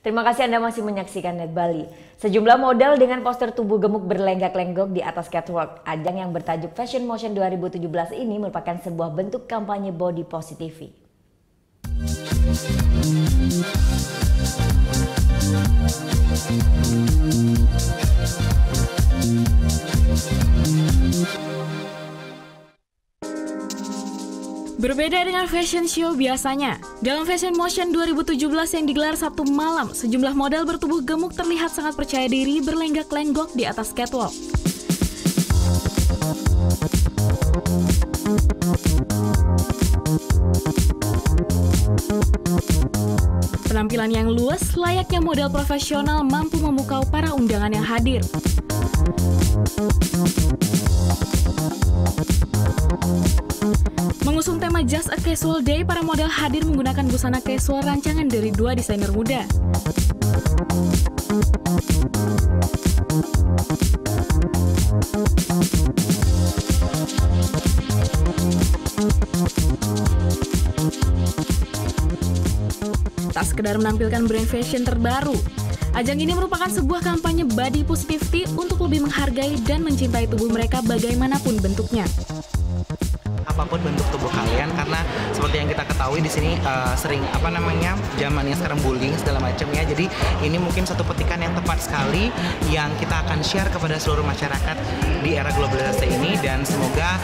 Terima kasih Anda masih menyaksikan Net Bali. Sejumlah model dengan poster tubuh gemuk berlenggak-lenggok di atas catwalk. Ajang yang bertajuk Fashion Motion 2017 ini merupakan sebuah bentuk kampanye body positivity. Berbeda dengan fashion show biasanya, dalam Fashion Motion 2017 yang digelar Sabtu malam, sejumlah model bertubuh gemuk terlihat sangat percaya diri berlenggak-lenggok di atas catwalk. Penampilan yang luas layaknya model profesional mampu memukau para undangan yang hadir. Mengusung tema Just a Casual Day, para model hadir menggunakan busana casual rancangan dari dua desainer muda. Tak sekedar menampilkan brand fashion terbaru, ajang ini merupakan sebuah kampanye body positivity untuk lebih menghargai dan mencintai tubuh mereka bagaimanapun bentuknya. Apapun bentuk tubuh kalian, karena seperti yang kita ketahui di sini sering zamannya sekarang bullying segala macam ya. Jadi ini mungkin satu petikan yang tepat sekali yang kita akan share kepada seluruh masyarakat di era globalisasi ini, dan semoga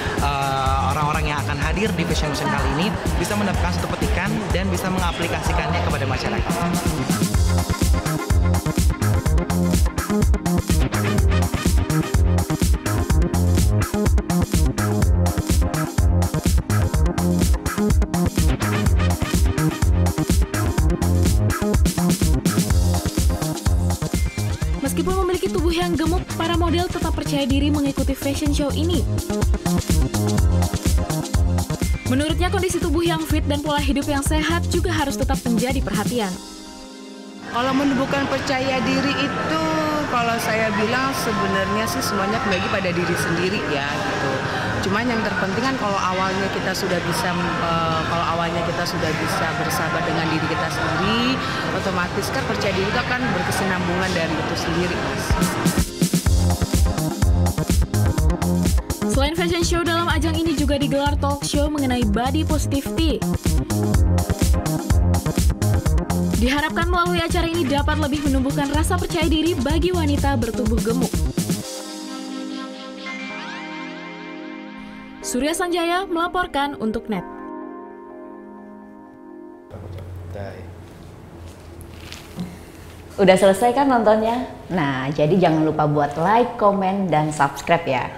orang-orang yang akan hadir di Fashion Motion kali ini bisa mendapatkan satu petikan dan bisa mengaplikasikannya kepada masyarakat. Meskipun memiliki tubuh yang gemuk, para model tetap percaya diri mengikuti fashion show ini. Menurutnya, kondisi tubuh yang fit dan pola hidup yang sehat juga harus tetap menjadi perhatian. Kalau menumbuhkan percaya diri itu, kalau saya bilang sebenarnya sih semuanya kembali pada diri sendiri ya gitu. Cuman yang terpenting kan kalau awalnya kita sudah bisa bersahabat dengan diri kita sendiri, otomatis kan percaya diri itu kan berkesinambungan dari itu sendiri, Mas. Selain fashion show, dalam ajang ini juga digelar talk show mengenai body positivity. Diharapkan melalui acara ini dapat lebih menumbuhkan rasa percaya diri bagi wanita bertubuh gemuk. Surya Sanjaya melaporkan untuk Net. Udah selesai kan nontonnya? Nah, jadi jangan lupa buat like, komen, dan subscribe ya.